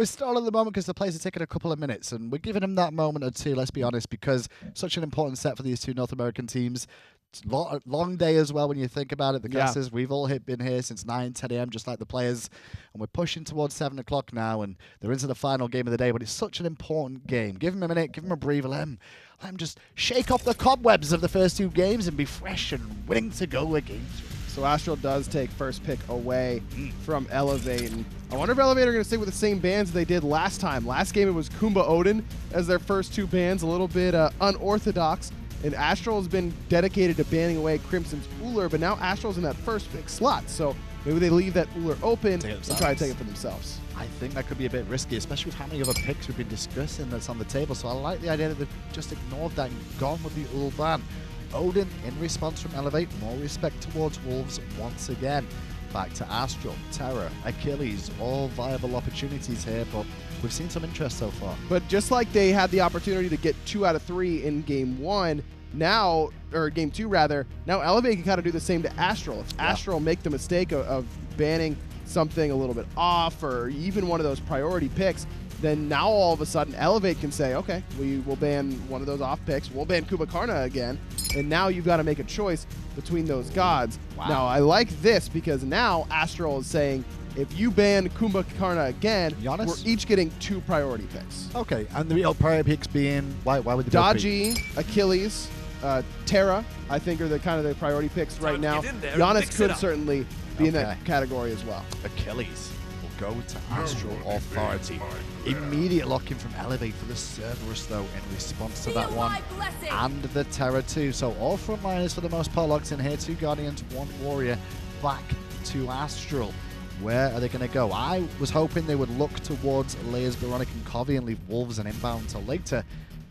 we're stalled at the moment because the players are taking a couple of minutes, and we're giving them that moment or two, let's be honest, because such an important set for these two North American teams. It's long day as well when you think about it. The casters, we've all been here since 9, 10 a.m. just like the players, and we're pushing towards 7 o'clock now, and they're into the final game of the day, but it's such an important game. Give them a minute, give them a breather, let them just shake off the cobwebs of the first 2 games and be fresh and willing to go again. So Astral does take first pick away from Elevate. And I wonder if Elevate are going to stick with the same bands they did last time. Last game it was Kumba Odin as their first 2 bans, a little bit unorthodox. And Astral has been dedicated to banning away Crimson's Ullr, but now Astral's in that first pick slot. So maybe they leave that Ullr open and try to take it for themselves. I think that could be a bit risky, especially with how many other picks we've been discussing that's on the table. So I like the idea that they've just ignored that and gone with the Ullr ban. Odin, in response from Elevate, more respect towards Wolves once again. Back to Astral, Terra, Achilles, all viable opportunities here, but we've seen some interest so far. But just like they had the opportunity to get 2 out of 3 in Game 1, now, or Game 2 rather, now Elevate can kind of do the same to Astral. If Astral make the mistake of banning something a little bit off or even one of those priority picks, then now all of a sudden Elevate can say, okay, we will ban one of those off picks, we'll ban Kumbhakarna again, and now you've got to make a choice between those gods. Wow. Now, I like this because now Astral is saying, if you ban Kumbhakarna again, we're each getting 2 priority picks. Okay, and the real priority picks being, why would the Dodgy, Achilles, Terra, I think are the kind of the priority picks right now. Giannis could certainly be in that category as well. Achilles will go to Astral Authority. Immediate lock-in from Elevate for the Cerberus, though, in response to that one. And the Terra, too. So all frontliners, for the most part, locked in here. 2 Guardians, 1 Warrior. Back to Astral. Where are they going to go? I was hoping they would look towards LayersOD and Coviiii and leave Wolves and Inbound till later.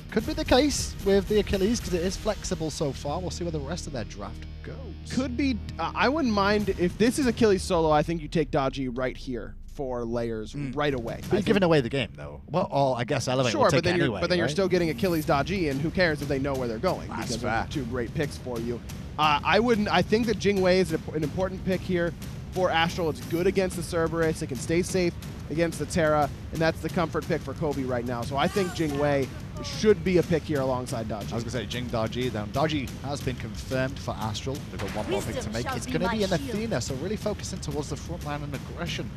Could be the case with the Achilles because it is flexible so far. We'll see where the rest of their draft goes. Could be. I wouldn't mind if this is Achilles solo. I think you take Dodgy right here for Layers right away. But you're giving away the game, though. Well, I guess Elevate will take it anyway. But then you're still getting Achilles Dodgy, and who cares if they know where they're going? That's because they're 2 great picks for you. I wouldn't. I think that Jingwei is an important pick here for Astral. It's good against the Cerberus. It can stay safe against the Terra, and that's the comfort pick for Coviiii right now. So I think Jingwei should be a pick here alongside Dodgy. I was going to say Jing Dodgy. Then Dodgy has been confirmed for Astral. They've got 1 more pick to make. It's going to be an Athena, so really focusing towards the front line and aggression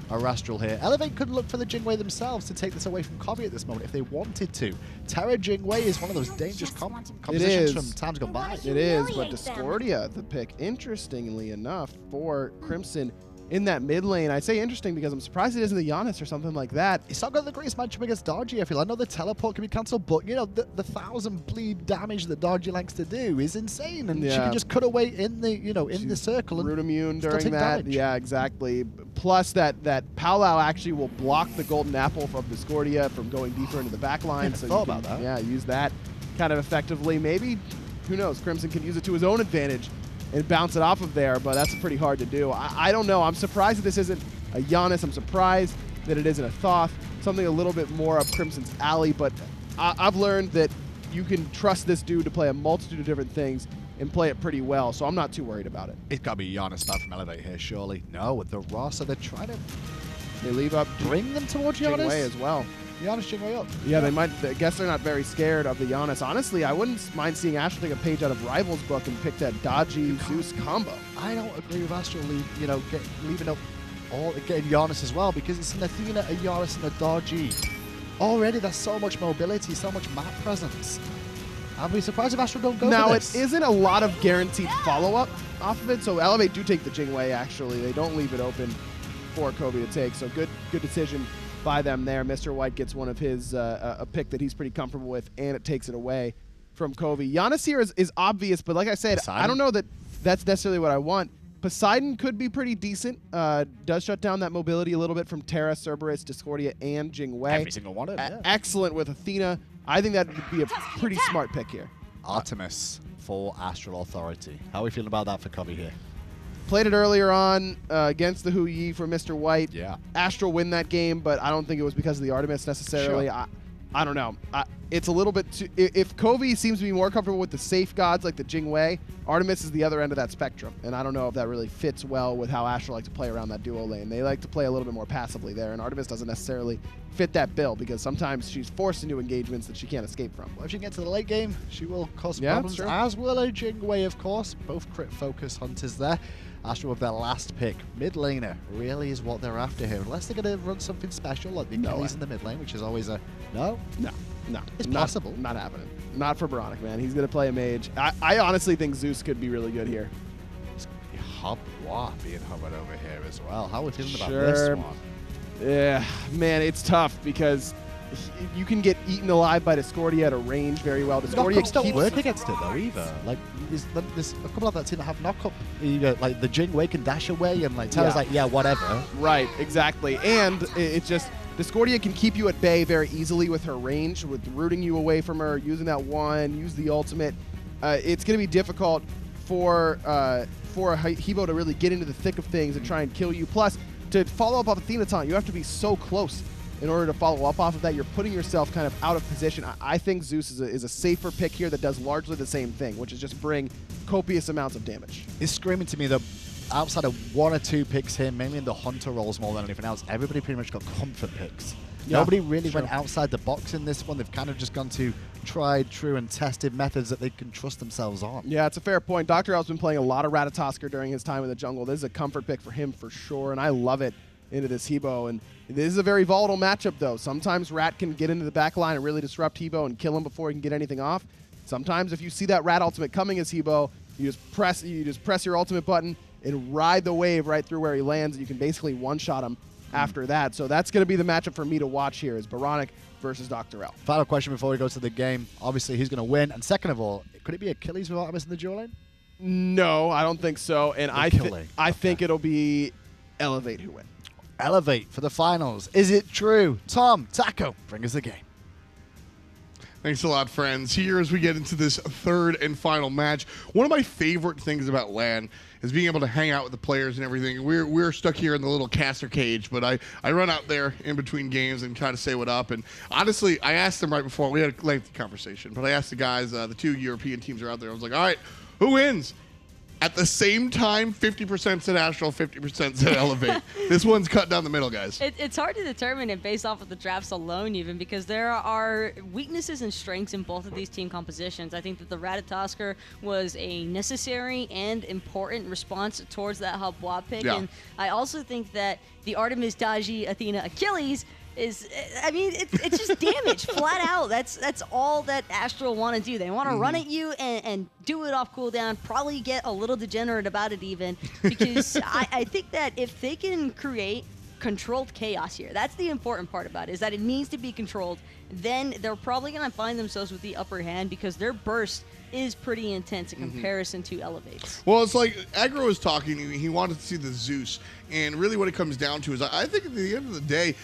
are Astral here. Elevate could look for the Jingwei themselves to take this away from Coviiii at this moment if they wanted to. Terra Jingwei is one of those dangerous compositions from times gone by. It is, but Discordia, the pick, interestingly enough, for Crimson in that mid lane. I say interesting because I'm surprised it isn't the Giannis or something like that. It's not got the greatest matchup against Dodgy, I feel. I know the teleport can be cancelled, but, you know, the 1,000 bleed damage that Dodgy likes to do is insane, and she can just cut away in the, you know, in the circle. Root immune during that. Damage. Yeah, exactly. Plus that Palau actually will block the golden apple from Discordia from going deeper into the back line. So thought about that. Yeah, use that kind of effectively. Maybe, who knows, Crimson can use it to his own advantage and bounce it off of there, but that's pretty hard to do. I don't know. I'm surprised that this isn't a Giannis. I'm surprised that it isn't a Thoth. Something a little bit more up Crimson's alley, but I've learned that you can trust this dude to play a multitude of different things and play it pretty well, so I'm not too worried about it. It's got to be Giannis back from Elevate here, surely. No, with the Ross, so they're trying to... They leave up... Bring them towards Giannis? Jingwei as well. Giannis Jingwei up. Yeah, they might. I guess they're not very scared of the Giannis. Honestly, I wouldn't mind seeing Astral take a page out of Rivals' book and pick that Dodgy Zeus combo. I don't agree with Astral, leaving up getting Giannis as well, because it's an Athena, a Giannis, and a Dodgy. Already, there's so much mobility, so much map presence. I'd be surprised if Astral don't go now, for this. It isn't a lot of guaranteed follow-up off of it, so Elevate do take the Jingwei, actually. They don't leave it open for Coviiii to take, so good decision by them there. Mr. White gets one of his, a pick that he's pretty comfortable with, and it takes it away from Coviiii. Giannis here is obvious, but like I said, Poseidon. I don't know that that's necessarily what I want. Poseidon could be pretty decent. Does shut down that mobility a little bit from Terra, Cerberus, Discordia, and Jingwei. Every single one of them, Excellent with Athena. I think that would be a pretty smart pick here. Artemis for Astral Authority. How are we feeling about that for Coviiii here? Played it earlier on against the Hu Yi for Mr. White. Yeah. Astral win that game, but I don't think it was because of the Artemis necessarily. Sure. I don't know. It's a little bit too... If Coviiii seems to be more comfortable with the safe gods like the Jingwei, Artemis is the other end of that spectrum. And I don't know if that really fits well with how Astral like to play around that duo lane. They like to play a little bit more passively there, and Artemis doesn't necessarily fit that bill because sometimes she's forced into engagements that she can't escape from. Well, if she can get to the late game, she will cause Yeah, problems, sure. as will a Jingwei, of course. Both crit-focused hunters there. Astral with their last pick. Mid laner really is what they're after here. Unless they're going to run something special like the Achilles in the mid lane, which is always a no. No. It's possible. Not happening. Not for oBoronic, man. He's going to play a mage. I honestly think Zeus could be really good here. It's going to be Hubwa being hovered over here as well. How are we feeling about Sure. this one? Yeah, man, it's tough because you can get eaten alive by Discordia at a range very well. Discordia Knockups don't keeps... work against it though either. Like there's a couple of that team that have knockup. Like the Jingwei can dash away and like Taylor's like, yeah, whatever. Right, exactly. And it's just Discordia can keep you at bay very easily with her range, with rooting you away from her, using that one, use the ultimate. It's going to be difficult for a Hebo to really get into the thick of things and try and kill you. Plus, to follow up off Athenaton, you have to be so close in order to follow up off of that. You're putting yourself kind of out of position. I think Zeus is a safer pick here that does largely the same thing, which is just bring copious amounts of damage. It's screaming to me that outside of one or two picks here, mainly in the hunter roles more than anything else, everybody pretty much got comfort picks. Yeah, nobody really went outside the box in this one. They've kind of just gone to tried, true, and tested methods that they can trust themselves on. Yeah, it's a fair point. DoctorL's been playing a lot of Ratatosker during his time in the jungle. This is a comfort pick for him for sure, and I love it into this Hebo. And this is a very volatile matchup, though. Sometimes Rat can get into the back line and really disrupt Hebo and kill him before he can get anything off. Sometimes if you see that Rat ultimate coming as Hebo, you just press your ultimate button and ride the wave right through where he lands, and you can basically one-shot him after that. So that's going to be the matchup for me to watch here is oBoronic versus DoctorL. Final question before we go to the game. Obviously, who's going to win? And second of all, could it be Achilles without missing the dual lane? No, I don't think so. And I think it'll be Elevate who win. Elevate for the finals. Is it true? Tom, Taco, bring us the game. Thanks a lot, friends. Here as we get into this third and final match, one of my favorite things about LAN is being able to hang out with the players and everything. We're stuck here in the little caster cage, but I run out there in between games and kind of say what up. And honestly, I asked them right before. We had a lengthy conversation, but I asked the guys, the two European teams are out there. I was like, all right, who wins? At the same time, 50% said Astral, 50% said Elevate. This one's cut down the middle, guys. It's hard to determine it based off of the drafts alone, even, because there are weaknesses and strengths in both of these team compositions. I think that the Ratatosker was a necessary and important response towards that Hubwa pick. Yeah. And I also think that the Artemis, Daji, Athena, Achilles is, I mean, it's just damage, flat out. That's all that Astral want to do. They want to run at you and do it off cooldown, probably get a little degenerate about it even, because I think that if they can create controlled chaos here, that's the important part about it, is that it needs to be controlled. Then they're probably going to find themselves with the upper hand because their burst is pretty intense in comparison to Elevate's. Well, it's like Aggro was talking, he wanted to see the Zeus, and really what it comes down to is I think at the end of the day,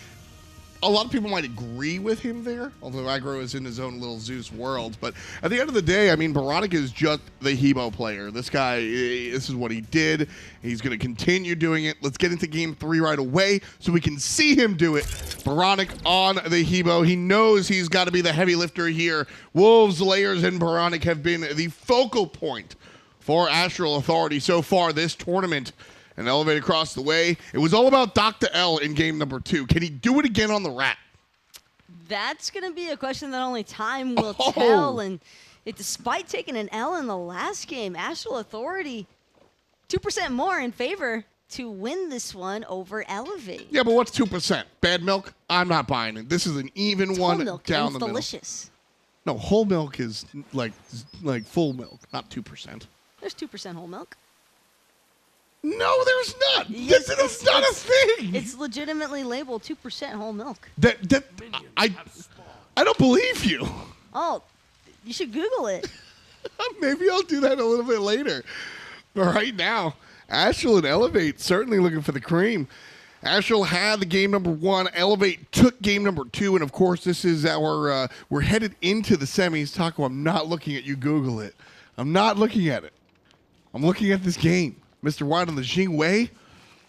a lot of people might agree with him there, although Aggro is in his own little Zeus world. But at the end of the day, I mean, oBoronic is just the Hebo player. This guy, this is what he did. He's going to continue doing it. Let's get into Game 3 right away so we can see him do it. oBoronic on the Hebo. He knows he's got to be the heavy lifter here. Wolves, Layers, and oBoronic have been the focal point for Astral Authority so far this tournament. And Elevate across the way. It was all about DoctorL in game number 2. Can he do it again on the Rat? That's going to be a question that only time will tell. And despite taking an L in the last game, Astral Authority 2% more in favor to win this one over Elevate. Yeah, but what's 2%? Bad milk? I'm not buying it. This is an even one whole milk, down and the it's middle. delicious. No, whole milk is like full milk, not 2%. There's 2% whole milk. No, there's not. Yes, That's not a thing. It's legitimately labeled 2% whole milk. I don't believe you. Oh, you should Google it. Maybe I'll do that a little bit later. But right now, Astral and Elevate certainly looking for the cream. Astral had the game number 1. Elevate took game number 2. And, of course, this is our we're headed into the semis. Taco, I'm not looking at you. Google it. I'm not looking at it. I'm looking at this game. Mr. White on the Jingwei.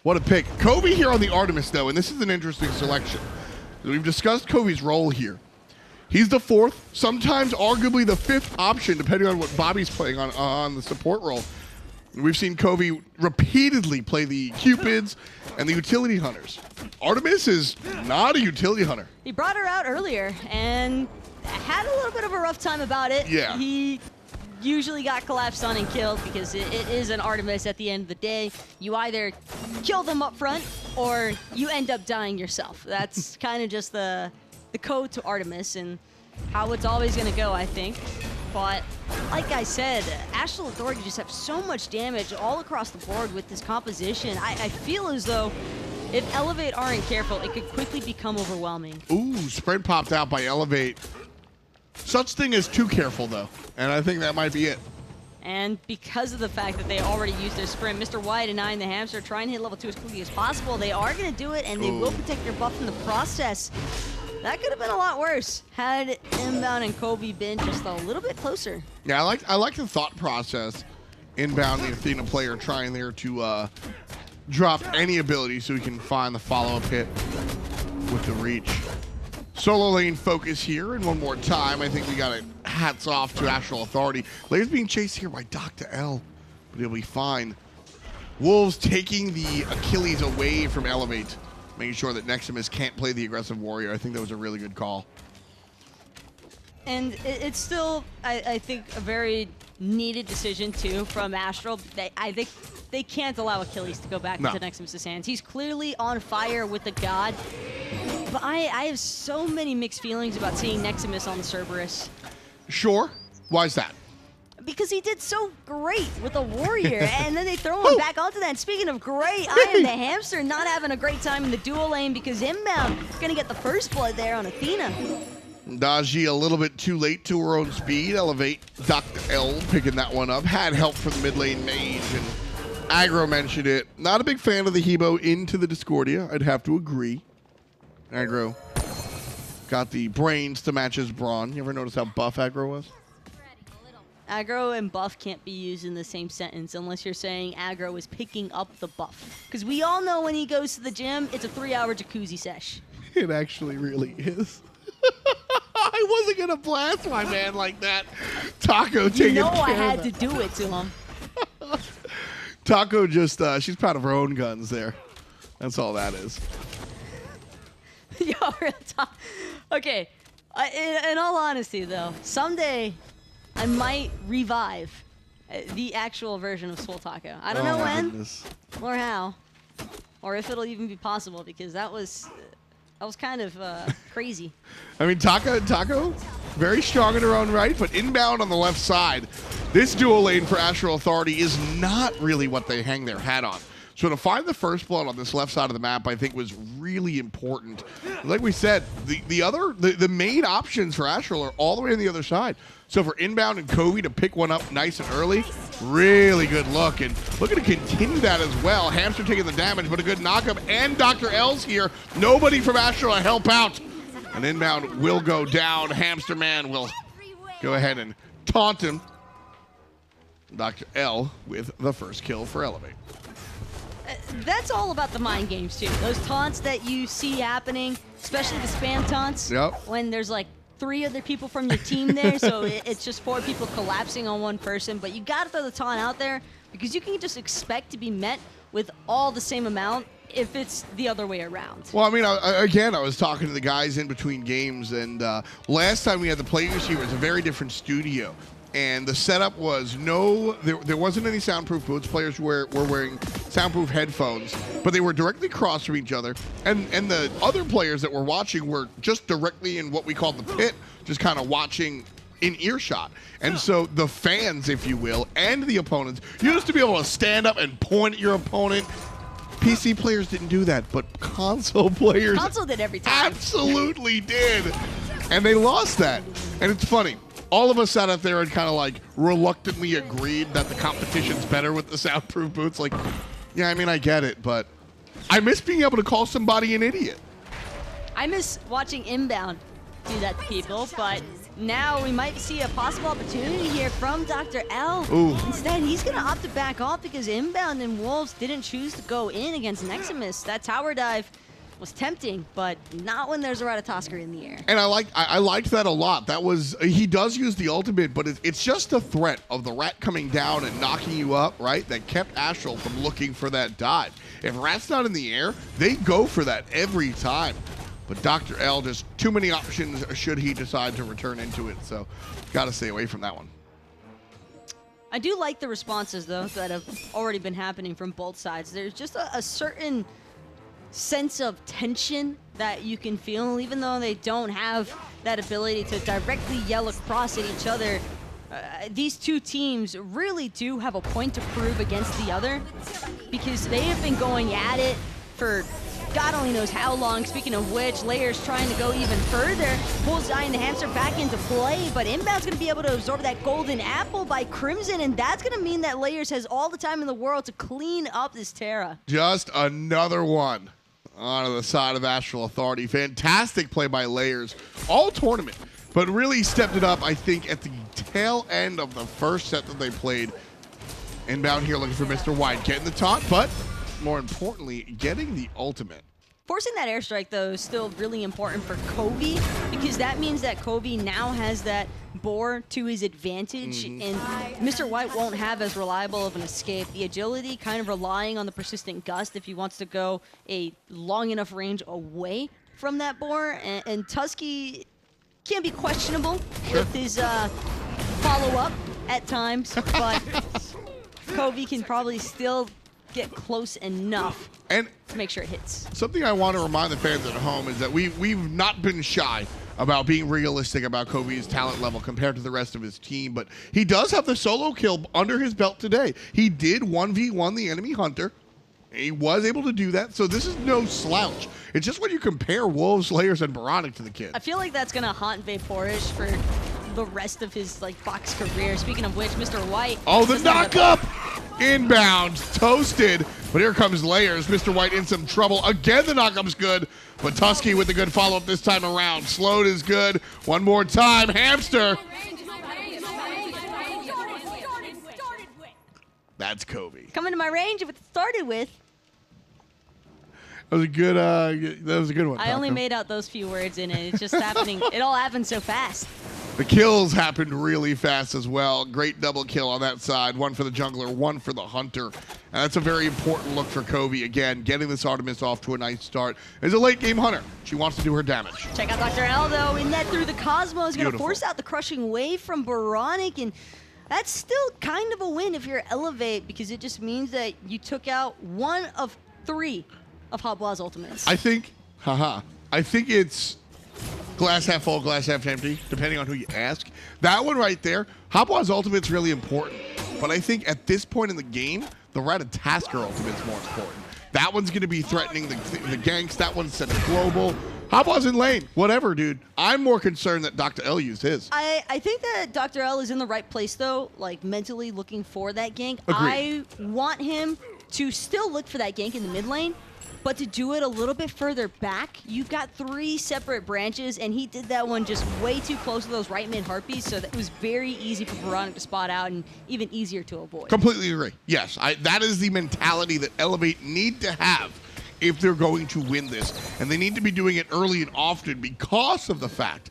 What a pick. Coviiii here on the Artemis, though, and this is an interesting selection. We've discussed Coviii's role here. He's the fourth, sometimes arguably the fifth option, depending on what Bobby's playing on the support role. We've seen Coviiii repeatedly play the Cupids and the utility hunters. Artemis is not a utility hunter. He brought her out earlier and had a little bit of a rough time about it. Yeah. He usually got collapsed on and killed because it is an Artemis at the end of the day. You either kill them up front or you end up dying yourself. That's kind of just the code to Artemis and how it's always going to go, I think. But like I said, Astral Authority just have so much damage all across the board with this composition. I feel as though if Elevate aren't careful, it could quickly become overwhelming. Ooh, spread popped out by Elevate. Such thing as too careful, though. And I think that might be it. And because of the fact that they already used their sprint, Mr. White and IAmTheHamster trying to hit level 2 as quickly as possible. They are going to do it, and they will protect their buff in the process. That could have been a lot worse had Inbound and Coviiii been just a little bit closer. Yeah, I like the thought process. Inbound, the Athena player, trying there to drop any ability so he can find the follow-up hit with the reach. Solo lane focus here, and one more time. I think we got it. Hats off to Astral Authority. Layers being chased here by DoctorL, but he'll be fine. Wolves taking the Achilles away from Elevate, making sure that Nexamiss can't play the aggressive warrior. I think that was a really good call. And it's still, I think, a very needed decision, too, from Astral. I think they can't allow Achilles to go back into Nexamiss' hands. He's clearly on fire with the god. But I have so many mixed feelings about seeing Nexamiss on the Cerberus. Sure. Why is that? Because he did so great with a warrior, and then they throw him back onto that. And speaking of great, IAmTheHamster not having a great time in the dual lane because Inbound going to get the first blood there on Athena. Daji a little bit too late to her own speed. Elevate. DoctorL picking that one up. Had help from the mid lane mage, and Aggro mentioned it. Not a big fan of the Hebo into the Discordia. I'd have to agree. Aggro got the brains to match his brawn. You ever notice how buff Aggro was? Aggro and buff can't be used in the same sentence unless you're saying Aggro is picking up the buff. Because we all know when he goes to the gym, it's a 3-hour jacuzzi sesh. It actually really is. I wasn't going to blast my man like that. Taco taking care of I had to do it to him. Taco just, she's proud of her own guns there. That's all that is. Yo, real talk. Okay, in all honesty, though, someday I might revive the actual version of Swole Taco. I don't know when or how, or if it'll even be possible, because that was kind of crazy. I mean, Taco, very strong in her own right, but Inbound on the left side. This dual lane for Astral Authority is not really what they hang their hat on. So to find the first blood on this left side of the map, I think was really important. Like we said, the main options for Astral are all the way on the other side. So for Inbound and Coviiii to pick one up nice and early, really good look. And looking to continue that as well. Hamster taking the damage, but a good knockup. And DoctorL's here. Nobody from Astral to help out. And Inbound will go down. Hamster Man will go ahead and taunt him. DoctorL with the first kill for Elevate. That's all about the mind games, too. Those taunts that you see happening, especially the spam taunts, when there's like 3 other people from your team there, so it's just 4 people collapsing on one person. But you got to throw the taunt out there because you can just expect to be met with all the same amount if it's the other way around. Well, I mean, again, I was talking to the guys in between games, and last time we had the players here, it was a very different studio. And the setup was there wasn't any soundproof boots. Players were wearing soundproof headphones, but they were directly across from each other. And the other players that were watching were just directly in what we call the pit, just kind of watching in earshot. And so the fans, if you will, and the opponents, you used to be able to stand up and point at your opponent. PC players didn't do that, but console players did every time. Absolutely did. And they lost that. And it's funny. All of us sat out there and kind of like reluctantly agreed that the competition's better with the soundproof boots. Like, yeah, I mean, I get it, but I miss being able to call somebody an idiot. I miss watching Inbound do that to people, but now we might see a possible opportunity here from DoctorL. Ooh. Instead, he's going to opt to back off because Inbound and Wolves didn't choose to go in against Nexamiss. That tower dive was tempting, but not when there's a Ratatosker in the air. And I liked that a lot. That was, he does use the ultimate, but it's just the threat of the rat coming down and knocking you up, right? That kept Astral from looking for that dive. If rat's not in the air, they go for that every time. But DoctorL, just too many options should he decide to return into it. So got to stay away from that one. I do like the responses, though, that have already been happening from both sides. There's just a certain sense of tension that you can feel, even though they don't have that ability to directly yell across at each other. These two teams really do have a point to prove against the other, because they have been going at it for God only knows how long. Speaking of which, Layers trying to go even further, pulls IAmTheHamster back into play, but Inbound's gonna be able to absorb that golden apple by Crimson, and that's gonna mean that Layers has all the time in the world to clean up this Terra. Just another one on the side of Astral Authority. Fantastic play by Layers all tournament, but really stepped it up, I think, at the tail end of the first set that they played. Inbound here looking for Mr. White, getting the taunt, but more importantly, getting the ultimate. Forcing that airstrike, though, is still really important for Coviiii, because that means that Coviiii now has that boar to his advantage, and Mr. White won't have as reliable of an escape. The agility kind of relying on the persistent gust if he wants to go a long enough range away from that boar, and Tusky can be questionable with his follow-up at times, but Coviiii can probably still get close enough and to make sure it hits. Something I want to remind the fans at home is that we've not been shy about being realistic about Coviii's talent level compared to the rest of his team, but he does have the solo kill under his belt today. He did 1v1 the enemy hunter. He was able to do that, so this is no slouch. It's just when you compare Wolves, Layers, and Oboronic to the kid. I feel like that's gonna haunt Vaporish for the rest of his box career. Speaking of which, Mr. White. Oh, the knock-up! Inbound, toasted, but here comes Layers. Mr. White in some trouble. Again, the knock-up's good, but Tusky with the good follow-up this time around. Slowed is good. One more time, Hamster. That's Coviiii. Coming to my range of what it started with. That was a good. That was a good one. I only made out those few words in it. It's just happening. It all happened so fast. The kills happened really fast as well. Great double kill on that side. One for the jungler, one for the hunter. And that's a very important look for Coviiii. Again, getting this Artemis off to a nice start. As a late game hunter, she wants to do her damage. Check out DoctorL, though. In that through the Cosmos, going to force out the crushing wave from Oboronic, and that's still kind of a win if you're Elevate, because it just means that you took out one of 3 of Habwa's ultimates. I think it's glass half full, glass half empty, depending on who you ask. That one right there, Habwa's ultimate's really important. But I think at this point in the game, the Ratatosker ultimate's more important. That one's going to be threatening the ganks. That one's set a global. Habwa's in lane. Whatever, dude. I'm more concerned that DoctorL used his. I think that DoctorL is in the right place, though, like mentally looking for that gank. Agreed. I want him to still look for that gank in the mid lane, but to do it a little bit further back. You've got 3 separate branches, and he did that one just way too close to those right mid harpies, so that it was very easy for Oboronic to spot out and even easier to avoid. Completely agree. Yes, that is the mentality that Elevate need to have if they're going to win this. And they need to be doing it early and often because of the fact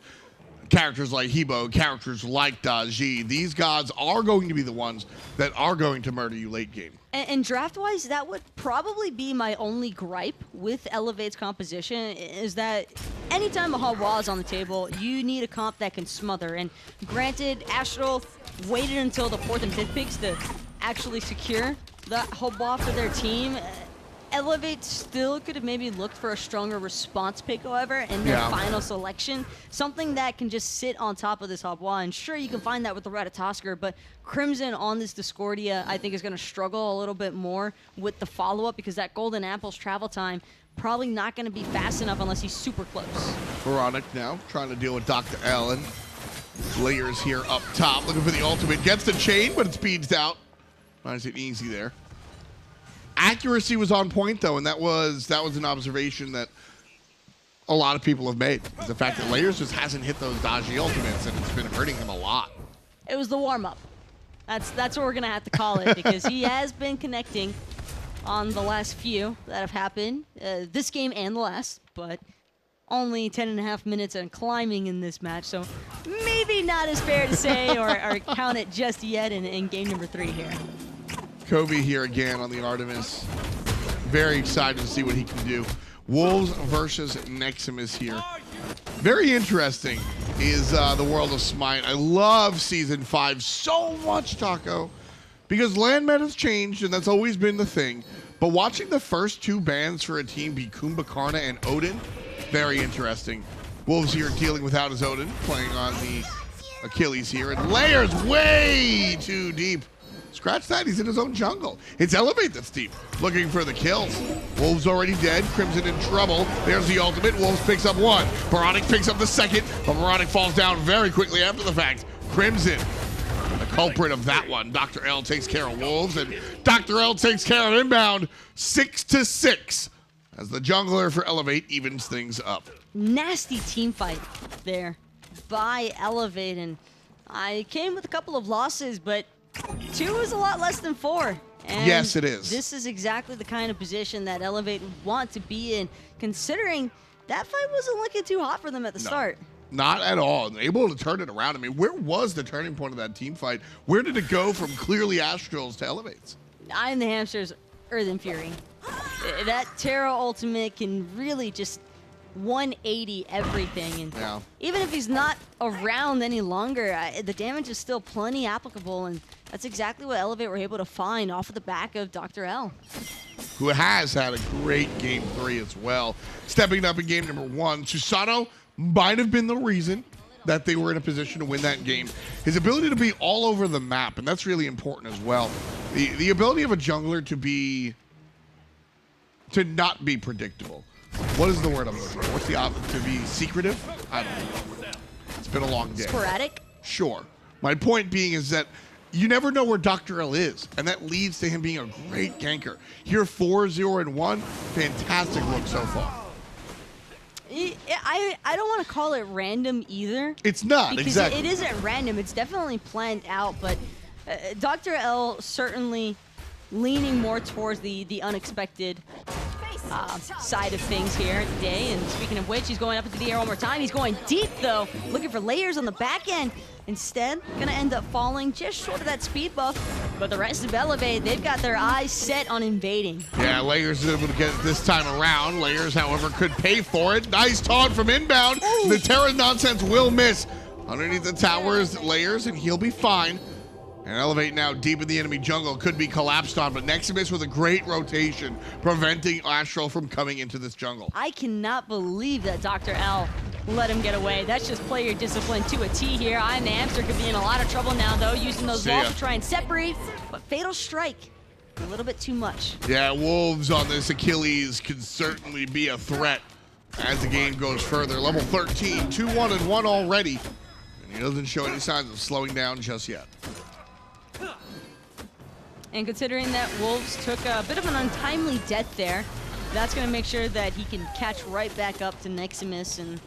characters like Hebo, characters like Daji, these gods are going to be the ones that are going to murder you late game. And draft-wise, that would probably be my only gripe with Elevate's composition, is that anytime a Habwa is on the table, you need a comp that can smother. And granted, Astral waited until the 4th and 5th picks to actually secure the Habwa for their team. Elevate still could have maybe looked for a stronger response pick, however, in their final selection. Something that can just sit on top of this Habwa. And sure, you can find that with the Ratatosker, but Crimson on this Discordia, I think, is going to struggle a little bit more with the follow-up, because that Golden Apple's travel time probably not going to be fast enough unless he's super close. Oboronic now trying to deal with DoctorL, and Layers here up top, looking for the ultimate. Gets the chain, but it speeds out. Nice and easy there. Accuracy was on point, though, and that was an observation that a lot of people have made. Is the fact that Layers just hasn't hit those dodgy ultimates, and it's been hurting him a lot. It was the warm-up. That's what we're going to have to call it, because he has been connecting on the last few that have happened, this game and the last. but only 10.5 minutes and climbing in this match, so maybe not as fair to say or count it just yet in game number 3 here. Coviiii here again on the Artemis. Very excited to see what he can do. Wolves versus Nexamiss here. Very interesting is the world of Smite. I love Season 5 so much, Taco, because land meta's changed, and that's always been the thing. But watching the first 2 bans for a team be Kumbhakarna and Odin, very interesting. Wolves here dealing without his Odin, playing on the Achilles here, and Layers way too deep. Scratch that, he's in his own jungle. It's Elevate that's deep, looking for the kills. Wolves already dead, Crimson in trouble. There's the ultimate, Wolves picks up 1. oBoronic picks up the 2nd, but oBoronic falls down very quickly after the fact. Crimson, the culprit of that one. DoctorL takes care of Wolves, and DoctorL takes care of Inbound, 6-6, as the jungler for Elevate evens things up. Nasty team fight there by Elevate, and I came with a couple of losses, but 2 is a lot less than 4. And yes, it is. This is exactly the kind of position that Elevate would want to be in, considering that fight wasn't looking too hot for them at the start. Not at all. They're able to turn it around. I mean, where was the turning point of that team fight? Where did it go from clearly Astrals to Elevates? IAmTheHamster's Earthen Fury. That Terra ultimate can really just 180 everything, and even if he's not around any longer, the damage is still plenty applicable, and that's exactly what Elevate were able to find off of the back of DoctorL, who has had a great game 3 as well. Stepping up in game number 1, Susanoo might have been the reason that they were in a position to win that game. His ability to be all over the map, and that's really important as well. The ability of a jungler to not be predictable. What is the word I'm looking for? What's the option? To be secretive? I don't know. It's been a long day. Sporadic? Sure. My point being is that you never know where DoctorL is, and that leads to him being a great ganker. Here, 4-0-1, fantastic look so far. I don't want to call it random either. It's not, because exactly. It isn't random. It's definitely planned out, but DoctorL certainly leaning more towards the unexpected side of things here today. And speaking of which, he's going up into the air one more time. He's going deep, though, looking for Layers on the back end. Instead, gonna end up falling just short of that speed buff. But the rest of Elevate, they've got their eyes set on invading. Yeah, Layers is able to get it this time around. Layers, however, could pay for it. Nice taunt from Inbound. Ooh. The Terra nonsense will miss. Underneath the towers, Layers, and he'll be fine. And Elevate now deep in the enemy jungle, could be collapsed on, but Nexamiss with a great rotation, preventing Astral from coming into this jungle. I cannot believe that DoctorL let him get away. That's just player discipline to a T here. IAmTheHamster could be in a lot of trouble now, though, using those walls to try and separate, but Fatal Strike, a little bit too much. Yeah, Wolves on this Achilles could certainly be a threat as the game goes further. Level 13, 2-1-1 already, and he doesn't show any signs of slowing down just yet. And considering that Wolves took a bit of an untimely death there, that's going to make sure that he can catch right back up to Nexamiss. And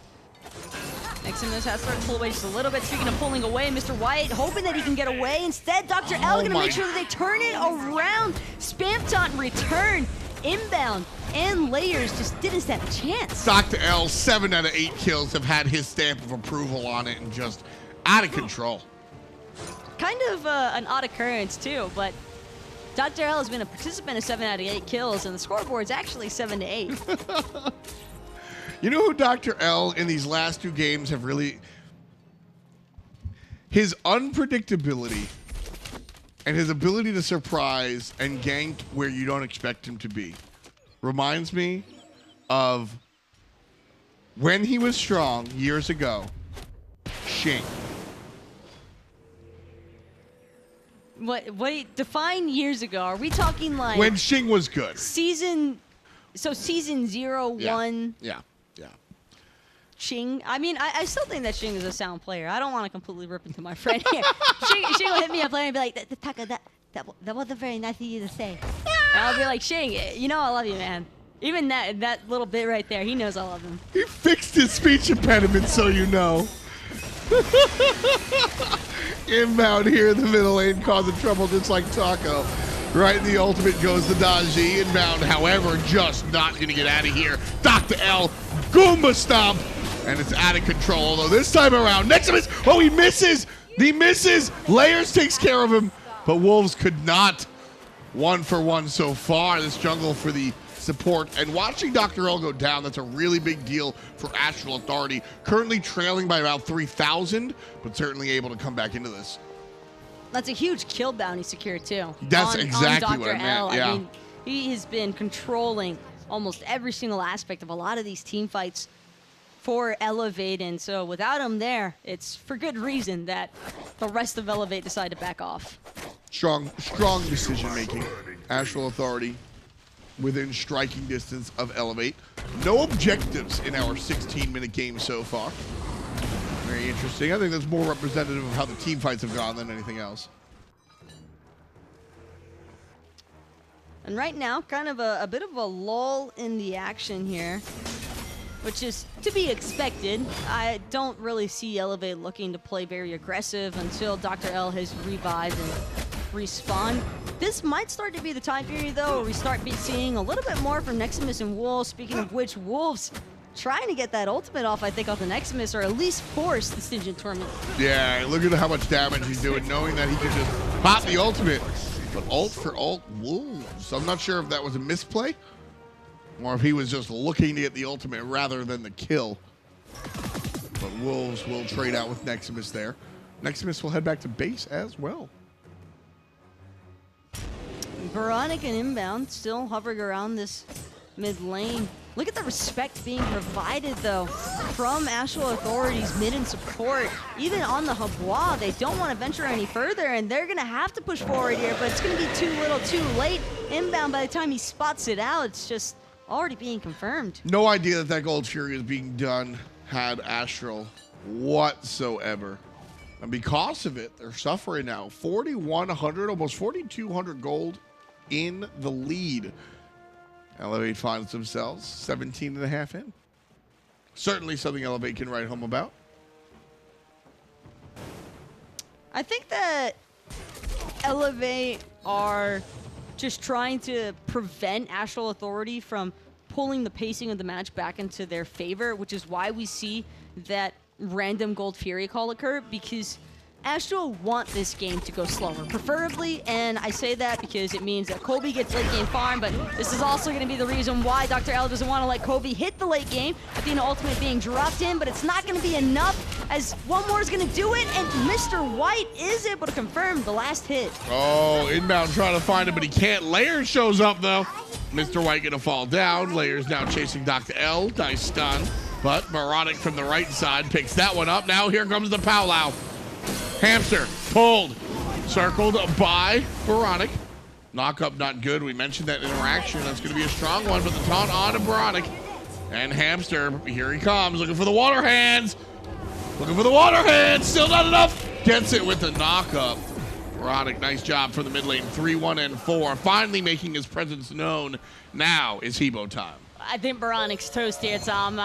Nexamiss has started to pull away just a little bit. Speaking of pulling away, Mr. White hoping that he can get away. Instead, DoctorL going to make sure that they turn it around. Spam taunt return. Inbound and Layers just didn't stand a chance. DoctorL, 7 out of 8 kills have had his stamp of approval on it and just out of control. Kind of an odd occurrence, too, but DoctorL has been a participant of 7 out of 8 kills, and the scoreboard's actually 7 to 8. You know who DoctorL in these last 2 games have really... His unpredictability and his ability to surprise and gank where you don't expect him to be reminds me of when he was strong years ago, Shing. What define years ago? Are we talking like When Shing was good. season 0, 1 Yeah. Shing? I mean, I still think that Shing is a sound player. I don't want to completely rip into my friend here. Shing will hit me up later and be like, Taka, that wasn't very nice of you to say. And I'll be like, Shing, you know I love you, man. Even that little bit right there, he knows I love him. He fixed his speech impediment, so you know. Inbound here in the middle lane, causing trouble just like Taco. Right, the ultimate goes to Daji. Inbound, however, just not going to get out of here. DoctorL, Goomba Stomp, and it's out of control. Although this time around, Nexamiss, oh, he misses. He misses. Layers takes care of him, but Wolves could not. 1 for 1 so far. This jungle for the support. And watching DoctorL go down, that's a really big deal for Astral Authority. Currently trailing by about 3,000, but certainly able to come back into this. That's a huge kill bounty secured, too. That's exactly what I meant, yeah. I mean, he has been controlling almost every single aspect of a lot of these team fights for Elevate, and so without him there, it's for good reason that the rest of Elevate decide to back off. Strong decision-making. Astral Authority within striking distance of Elevate. No objectives in our 16-minute game so far. Very interesting. I think that's more representative of how the team fights have gone than anything else. And right now, kind of a bit of a lull in the action here, which is to be expected. I don't really see Elevate looking to play very aggressive until DoctorL has revived and respawned. This might start to be the time period, though, where we start seeing a little bit more from Nexamiss and Wolves. Speaking of which, Wolves trying to get that ultimate off, I think, off the Nexamiss, or at least force the Stingent Torment. Yeah, look at how much damage he's doing, knowing that he can just pop the ultimate. But ult for ult Wolves. I'm not sure if that was a misplay, or if he was just looking to get the ultimate rather than the kill. But Wolves will trade out with Nexamiss there. Nexamiss will head back to base as well. Oboronic and Inbound still hovering around this mid lane. Look at the respect being provided, though, from Astral Authority's mid and support. Even on the Habois, they don't want to venture any further, and they're going to have to push forward here, but it's going to be too little, too late. Inbound, by the time he spots it out, it's just already being confirmed. No idea that Gold Fury is being done had Astral whatsoever. And because of it, they're suffering now. 4,100, almost 4,200 gold in the lead. Elevate finds themselves 17.5 in. Certainly something Elevate can write home about. I think that Elevate are just trying to prevent Astral Authority from pulling the pacing of the match back into their favor, which is why we see that random Gold Fury call occur, because Astral want this game to go slower, preferably, and I say that because it means that Coviiii gets late game farm, but this is also going to be the reason why DoctorL doesn't want to let Coviiii hit the late game, Athena ultimate being dropped in, but it's not going to be enough, as one more is going to do it, and Mr. White is able to confirm the last hit. Oh, Inbound trying to find him, but he can't. Layers shows up, though. Mr. White going to fall down. Layers now chasing DoctorL. Nice stun, but oBoronic from the right side picks that one up. Now here comes the powwow. Hamster pulled, circled by oBoronic. Knock up not good. We mentioned that interaction. That's going to be a strong one, but the taunt on oBoronic. And Hamster, here he comes, looking for the water hands. Looking for the water hands. Still not enough. Gets it with the knock up. oBoronic, nice job for the mid lane. 3-1 and 4. Finally making his presence known. Now is Hebo time. I think oBoronic's toast here, Tom.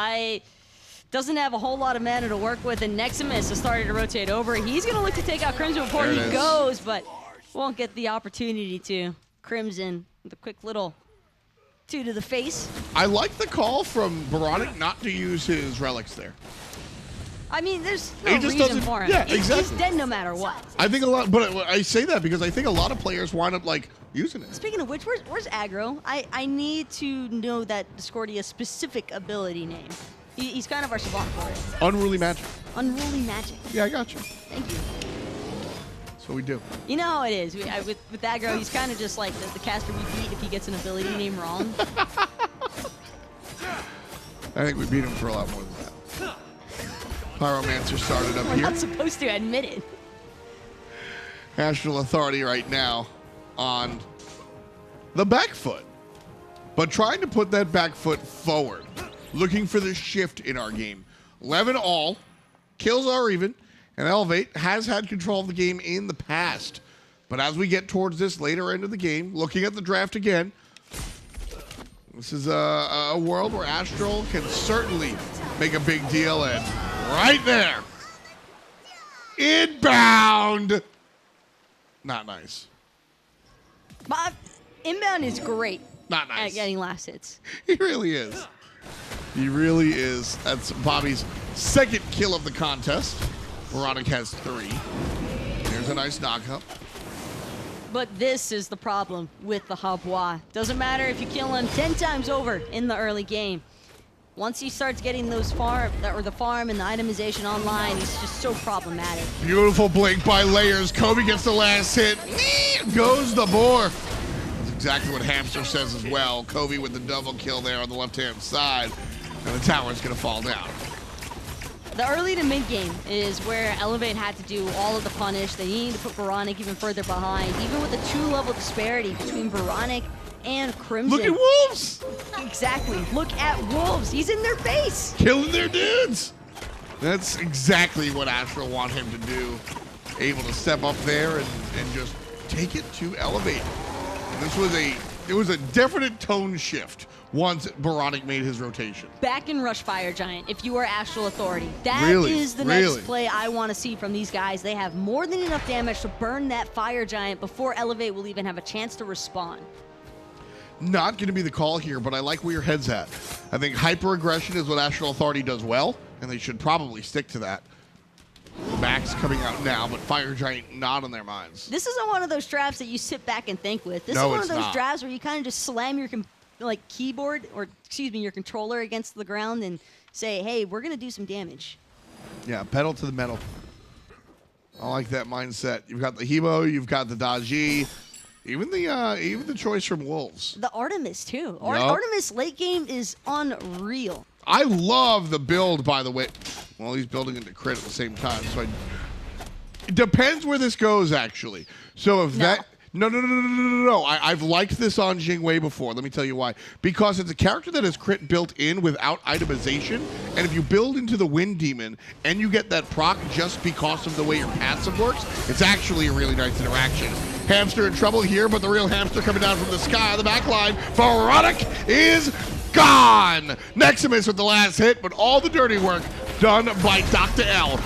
Doesn't have a whole lot of mana to work with, and Nexamiss has started to rotate over. He's going to look to take out Crimson before he goes, but won't get the opportunity to. Crimson with a quick little 2 to the face. I like the call from oBoronic not to use his relics there. I mean, there's no reason for him. Yeah, exactly. He's dead no matter what. I think a lot, but I say that because I think a lot of players wind up like using it. Speaking of which, where's aggro? I need to know that Discordia's specific ability name. He's kind of our savant for it. Unruly Magic. Unruly Magic. Yeah, I got you. Thank you. That's what we do. You know how it is. With aggro, he's kind of just like the caster we beat if he gets an ability name wrong. I think we beat him for a lot more than that. Pyromancer started up We're here. not supposed to admit it. Astral Authority right now on the back foot, but trying to put that back foot forward. Looking for the shift in our game. 11 all, kills are even, and Elevate has had control of the game in the past. But as we get towards this later end of the game, looking at the draft again, this is a world where Astral can certainly make a big deal, and right there, Inbound. Not nice. Bob, Inbound is great Not nice. at getting last hits. He really is. He really is. That's Bobby's second kill of the contest. Oboronic has 3. There's a nice knock-up. But this is the problem with the Habois. Doesn't matter if you kill him 10 times over in the early game. Once he starts getting those the farm and the itemization online, he's just so problematic. Beautiful blink by Layers. Coviiii gets the last hit. Goes the boar. That's exactly what Hamster says as well. Coviiii with the double kill there on the left-hand side. And the tower's going to fall down. The early to mid game is where Elevate had to do all of the punish. They needed to put Oboronic even further behind, even with the 2-level disparity between Oboronic and Crimson. Look at Wolves! Exactly. Look at Wolves. He's in their face. Killing their dudes. That's exactly what Astral want him to do. Able to step up there and just take it to Elevate. And it was a definite tone shift once Oboronic made his rotation. Back in Rush Fire Giant, if you are Astral Authority. That Really? is the next play I want to see from these guys. They have more than enough damage to burn that Fire Giant before Elevate will even have a chance to respond. Not going to be the call here, but I like where your head's at. I think hyper-aggression is what Astral Authority does well, and they should probably stick to that. Max coming out now, but Fire Giant not on their minds. This isn't one of those drafts that you sit back and think with. This No, is one it's of those not. drafts where you kind of just slam your keyboard, or excuse me, your controller against the ground and say, hey, we're going to do some damage. Yeah, pedal to the metal. I like that mindset. You've got the Hebo, you've got the Daji, even the choice from Wolves. The Artemis, too. Yup. Artemis late game is unreal. I love the build, by the way. Well, he's building into crit at the same time, so it depends where this goes, actually. So if that... No. I've liked this on Jing way before. Let me tell you why. Because it's a character that has crit built in without itemization, and if you build into the Wind Demon and you get that proc just because of the way your passive works, it's actually a really nice interaction. Hamster in trouble here, but the real Hamster coming down from the sky on the back line. Oboronic is gone! Nexamiss with the last hit, but all the dirty work done by DoctorL.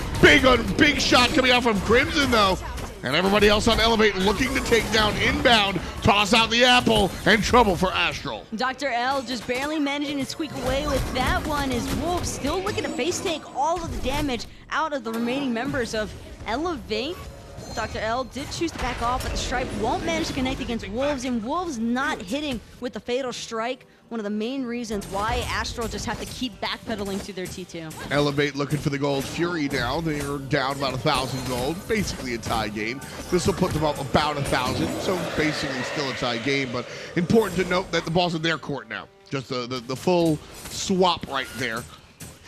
Big shot coming out from Crimson, though. And everybody else on Elevate looking to take down Inbound, toss out the apple, and trouble for Astral. DoctorL just barely managing to squeak away with that one as Wolves still looking to face take all of the damage out of the remaining members of Elevate. DoctorL did choose to back off, but the strike won't manage to connect against Wolves, and Wolves not hitting with the fatal strike. One of the main reasons why Astral just have to keep backpedaling to their T2. Elevate looking for the gold. Fury now. They are down about 1,000 gold. Basically a tie game. This will put them up about 1,000, so basically still a tie game, but important to note that the ball's in their court now. Just the full swap right there.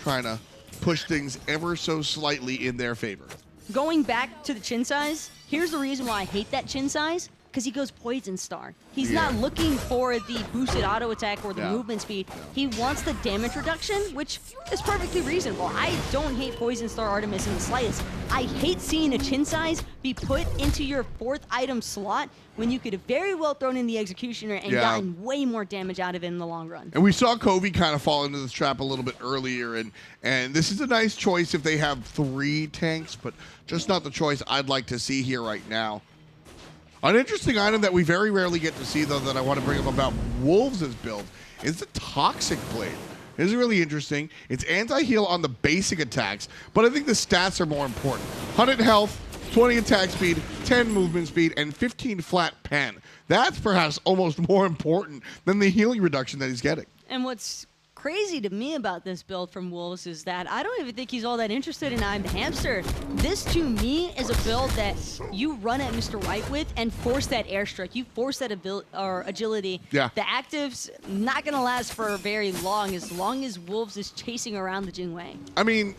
Trying to push things ever so slightly in their favor. Going back to the chin size, here's the reason why I hate that chin size, because he goes Poison Star. He's not looking for the boosted auto attack or the movement speed. He wants the damage reduction, which is perfectly reasonable. I don't hate Poison Star Artemis in the slightest. I hate seeing a chin size be put into your 4th item slot when you could have very well thrown in the Executioner and gotten way more damage out of it in the long run. And we saw Coviiii kind of fall into this trap a little bit earlier, and this is a nice choice if they have 3 tanks, but just not the choice I'd like to see here right now. An interesting item that we very rarely get to see, though, that I want to bring up about Wolves' build is the Toxic Blade. This is really interesting. It's anti-heal on the basic attacks, but I think the stats are more important. 100 health, 20 attack speed, 10 movement speed, and 15 flat pen. That's perhaps almost more important than the healing reduction that he's getting. And what's crazy to me about this build from Wolves is that I don't even think he's all that interested in IAmTheHamster. This, to me, is a build that you run at Mr. White with and force that airstrike. You force that agility. Yeah. The active's not going to last for very long as Wolves is chasing around the Jingwei. I mean,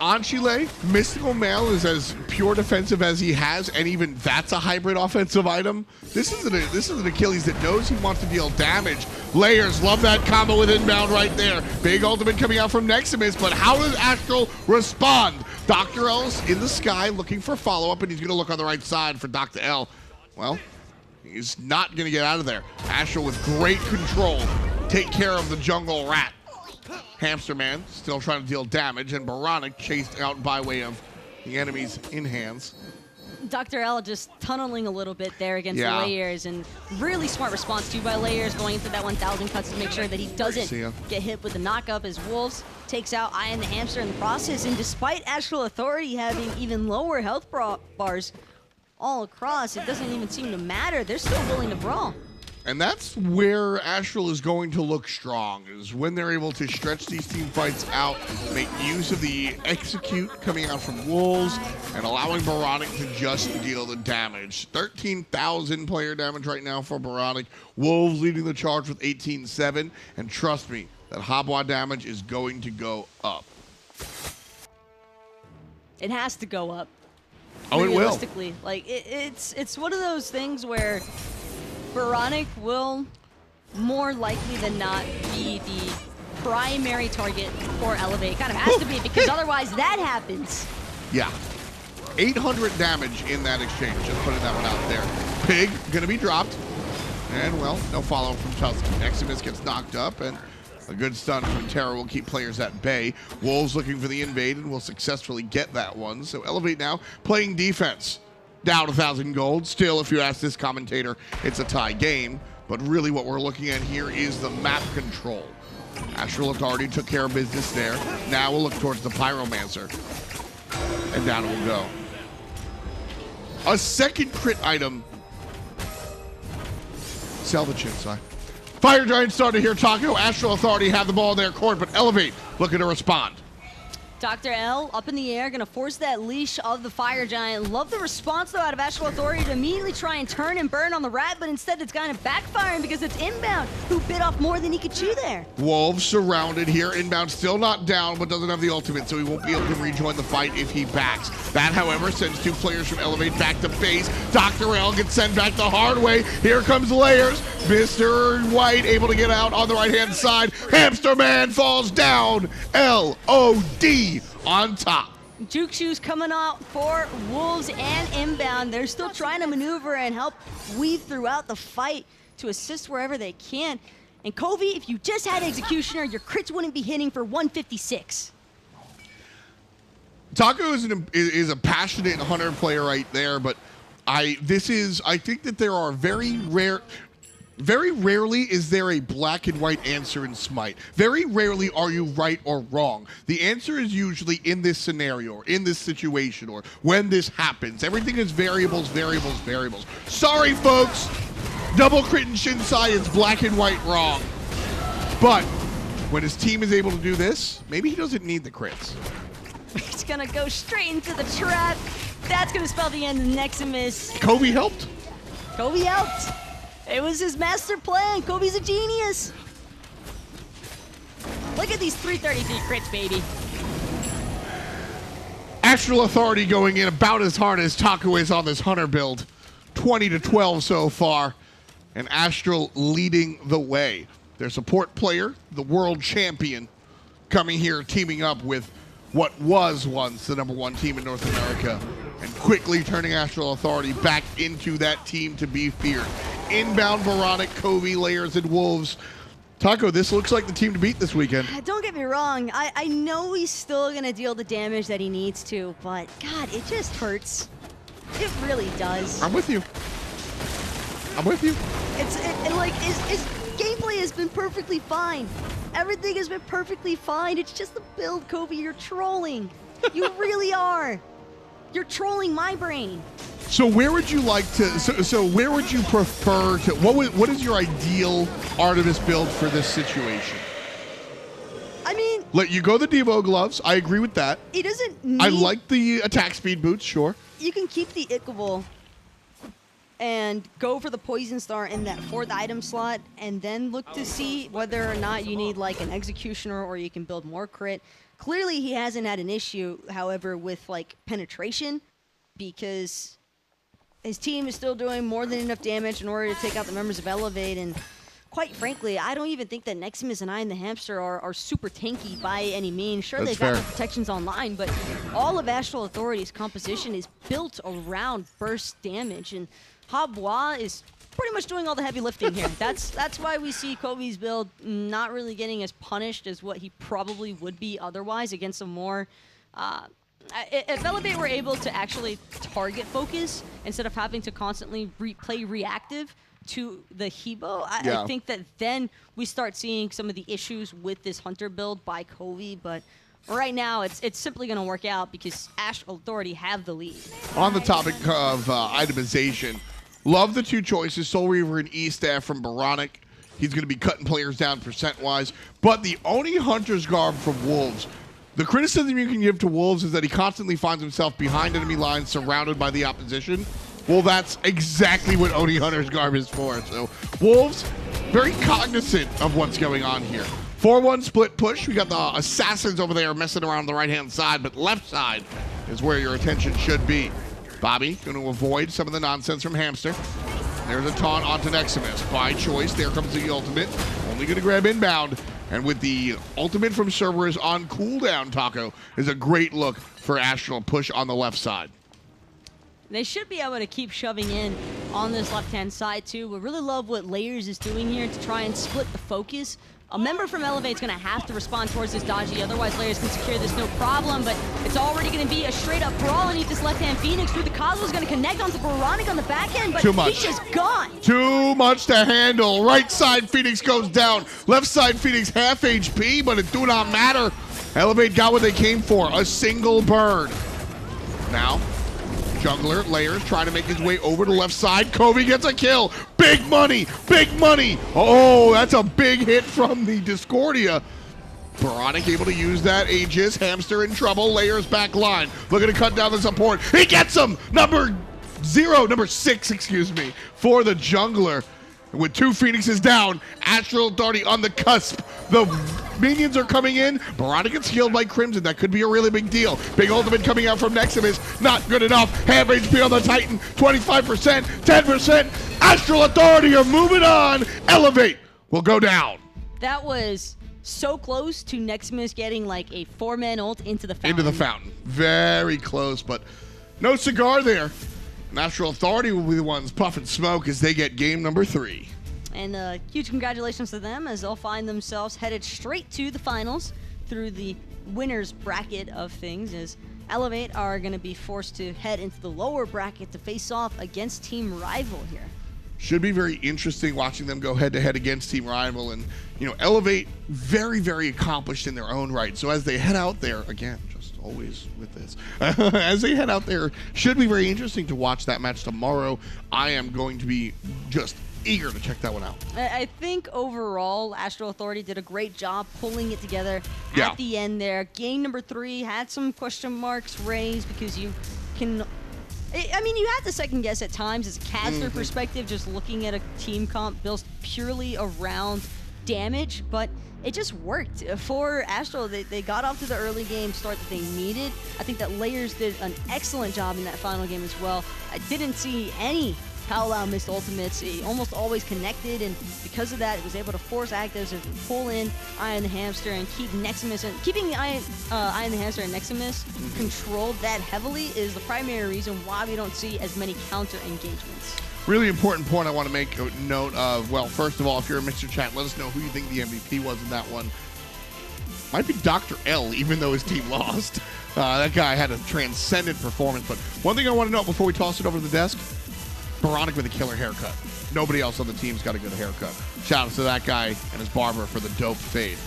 on Chile, Mystical Mail is as pure defensive as he has, and even that's a hybrid offensive item. This is an Achilles that knows he wants to deal damage. Layers, love that combo with Inbound right there. Big ultimate coming out from Nexamiss, but how does Astral respond? DoctorL's in the sky looking for follow-up, and he's going to look on the right side for DoctorL. Well, he's not going to get out of there. Astral with great control. Take care of the jungle rat. Hamster Man still trying to deal damage, and Oboronic chased out by way of the enemy's in hands. DoctorL just tunneling a little bit there against the Layers, and really smart response too by Layers, going into that 1,000 cuts to make sure that he doesn't get hit with the knockup as Wolves takes out IAmTheHamster in the process. And despite Astral Authority having even lower health bars all across, it doesn't even seem to matter. They're still willing to brawl. And that's where Astral is going to look strong, is when they're able to stretch these team fights out, make use of the execute coming out from Wolves, and allowing oBoronic to just deal the damage. 13,000 player damage right now for oBoronic. Wolves leading the charge with 18-7, and trust me, that Habwa damage is going to go up. It has to go up. Oh, it will. Realistically, like it's one of those things where oBoronic will more likely than not be the primary target for Elevate. It kind of has to be, because otherwise that happens. Yeah. 800 damage in that exchange. Just putting that one out there. Pig gonna be dropped. And, well, no follow from Tusky. Nexamiss gets knocked up, and a good stun from Terra will keep players at bay. Wolves looking for the invade and will successfully get that one. So Elevate now playing defense. Down 1,000 gold. Still, if you ask this commentator, it's a tie game. But really what we're looking at here is the map control. Astral Authority took care of business there. Now we'll look towards the Pyromancer. And down it will go. A second crit item. Sell the Chinsai. Fire Giant started here, Taco. Astral Authority have the ball in their court, but Elevate looking to respond. DoctorL up in the air, gonna force that leash of the Fire Giant. Love the response though out of Astral Authority to immediately try and turn and burn on the rat, but instead it's kind of backfiring because it's Inbound who bit off more than he could chew there. Wolves surrounded here. Inbound still not down, but doesn't have the ultimate, so he won't be able to rejoin the fight if he backs. That, however, sends two players from Elevate back to base. DoctorL gets sent back the hard way. Here comes Layers. Mr. White able to get out on the right-hand side. Hamster Man falls down. LOD on top. Juke Shoes coming out for Wolves and Inbound. They're still trying to maneuver and help weave throughout the fight to assist wherever they can. And Coviiii, if you just had Executioner, your crits wouldn't be hitting for 156. Taco is a passionate hunter player right there, but I think that there are very rarely is there a black and white answer in Smite. Very rarely are you right or wrong. The answer is usually in this scenario, or in this situation, or when this happens. Everything is variables, variables, variables. Sorry, folks. Double crit and Shinsai is black and white wrong. But when his team is able to do this, maybe he doesn't need the crits. He's gonna go straight into the trap. That's gonna spell the end of Nexamiss. Coviiii helped. Coviiii helped. It was his master plan. Coviii's a genius. Look at these 333 crits, baby. Astral Authority going in about as hard as Taco is on this hunter build. 20-12 so far. And Astral leading the way. Their support player, the world champion, coming here teaming up with what was once the #1 team in North America, and quickly turning Astral Authority back into that team to be feared. Inbound oBoronic, Coviiii, Layers, and Wolves. Taco, this looks like the team to beat this weekend. Don't get me wrong. I know he's still going to deal the damage that he needs to, but God, it just hurts. It really does. I'm with you. I'm with you. His gameplay has been perfectly fine. Everything has been perfectly fine. It's just the build, Coviiii. You're trolling. You really are. You're trolling my brain. So where would you like to? So where would you prefer to? What is your ideal Artemis build for this situation? I mean, let you go the Devo gloves. I agree with that. He doesn't need. I like the attack speed boots. Sure. You can keep the Ickable and go for the Poison Star in that 4th item slot, and then look to see whether or not you need like an Executioner or you can build more crit. Clearly, he hasn't had an issue, however, with like penetration, because his team is still doing more than enough damage in order to take out the members of Elevate. And quite frankly, I don't even think that Nexamiss and IAmTheHamster are super tanky by any means. Sure, they've got the protections online, but all of Astral Authority's composition is built around burst damage, and Habwa is pretty much doing all the heavy lifting here. That's why we see Coviii's build not really getting as punished as what he probably would be otherwise against a more If Elevate were able to actually target focus instead of having to constantly play reactive to the Hebo, I think that then we start seeing some of the issues with this Hunter build by Coviiii, but right now it's simply going to work out because Astral Authority have the lead. On the topic of itemization, love the two choices, Soul Reaver and E-Staff from oBoronic. He's going to be cutting players down percent-wise, but the Oni Hunter's Garb from Wolves, the criticism you can give to Wolves is that he constantly finds himself behind enemy lines, surrounded by the opposition. Well, that's exactly what Oni Hunter's Garb is for. So Wolves, very cognizant of what's going on here. 4-1 split push. We got the Assassins over there messing around on the right-hand side, but left side is where your attention should be. Bobby going to avoid some of the nonsense from Hamster. There's a taunt onto Nexamiss. By choice, there comes the ultimate. Only going to grab inbound. And with the ultimate from Cerberus on cooldown, Taco is a great look for Astral push on the left side. They should be able to keep shoving in on this left-hand side, too. We really love what Layers is doing here to try and split the focus. A member from Elevate's going to have to respond towards this dodgy, otherwise Layers can secure this no problem, but it's already going to be a straight-up brawl underneath this left-hand Phoenix. Through the Cosmo's going to connect onto oBoronic on the back end, but he's just gone. Too much to handle. Right side Phoenix goes down. Left side Phoenix half HP, but it do not matter. Elevate got what they came for, a single bird. Now, jungler, Layers, trying to make his way over to left side. Coviiii gets a kill. Big money, big money. Oh, that's a big hit from the Discordia. oBoronic able to use that Aegis. Hamster in trouble. Layers back line. Looking to cut down the support. He gets him. Number 6, excuse me, for the jungler. With 2 Phoenixes down, Astral Authority on the cusp. The minions are coming in. oBoronic gets healed by Crimson. That could be a really big deal. Big ultimate coming out from Nexamiss. Not good enough. Half HP on the Titan. 25%, 10%. Astral Authority are moving on. Elevate will go down. That was so close to Nexamiss getting like a 4-man ult into the fountain. Into the fountain. Very close, but no cigar there. Astral Authority will be the ones puffing smoke as they get game number 3. And huge congratulations to them as they'll find themselves headed straight to the finals through the winner's bracket of things, as Elevate are going to be forced to head into the lower bracket to face off against Team Rival here. Should be very interesting watching them go head-to-head against Team Rival. And, you know, Elevate, very, very accomplished in their own right. So as they head out there, again, always with this. As they head out there, should be very interesting to watch that match tomorrow. I am going to be just eager to check that one out. I think overall, Astral Authority did a great job pulling it together at the end there. Game number 3 had some question marks raised because you can... I mean, you have to second guess at times as a caster perspective, just looking at a team comp built purely around damage, but it just worked. For Astral, they got off to the early game start that they needed. I think that Layers did an excellent job in that final game as well. I didn't see any Powwow missed ultimates. He almost always connected, and because of that, it was able to force actives to pull in IAmTheHamster and keep Nexamiss. And keeping the IAmTheHamster and Nexamiss controlled that heavily is the primary reason why we don't see as many counter engagements. Really important point I want to make a note of. Well, first of all, if you're in Mr. Chat, let us know who you think the MVP was in that one. Might be DoctorL, even though his team lost. That guy had a transcendent performance. But one thing I want to note before we toss it over to the desk, oBoronic with a killer haircut. Nobody else on the team's got a good haircut. Shout out to that guy and his barber for the dope fade.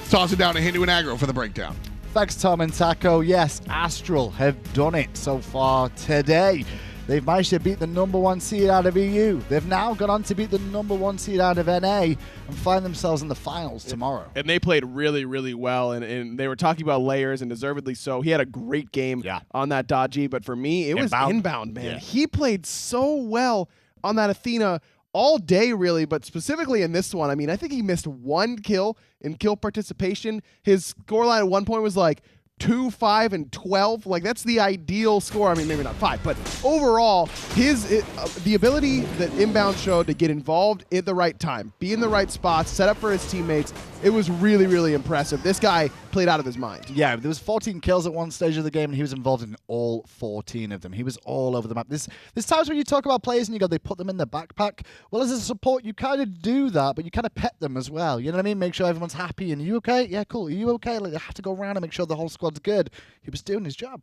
Toss it down to Hindu and Aggro for the breakdown. Thanks, Tom and Taco. Yes, Astral have done it so far today. They've managed to beat the #1 seed out of EU. They've now gone on to beat the #1 seed out of NA and find themselves in the finals tomorrow. And they played really, really well. And they were talking about Layers, and deservedly so. He had a great game on that dodgy. But for me, it was Inbound, man. Yeah. He played so well on that Athena all day, really, but specifically in this one. I mean, I think he missed 1 kill in kill participation. His scoreline at one point was like 2, 5, and 12. Like, that's the ideal score. I mean, maybe not 5, but overall, the ability that Inbound showed to get involved at the right time, be in the right spots, set up for his teammates, it was really, really impressive. This guy played out of his mind. Yeah, there was 14 kills at one stage of the game, and he was involved in all 14 of them. He was all over the map. There's times when you talk about players and you go, they put them in the backpack. Well, as a support, you kind of do that, but you kind of pet them as well. You know what I mean? Make sure everyone's happy. And you okay? Yeah, cool. Are you okay? Like, you have to go around and make sure the whole squad's good. He was doing his job.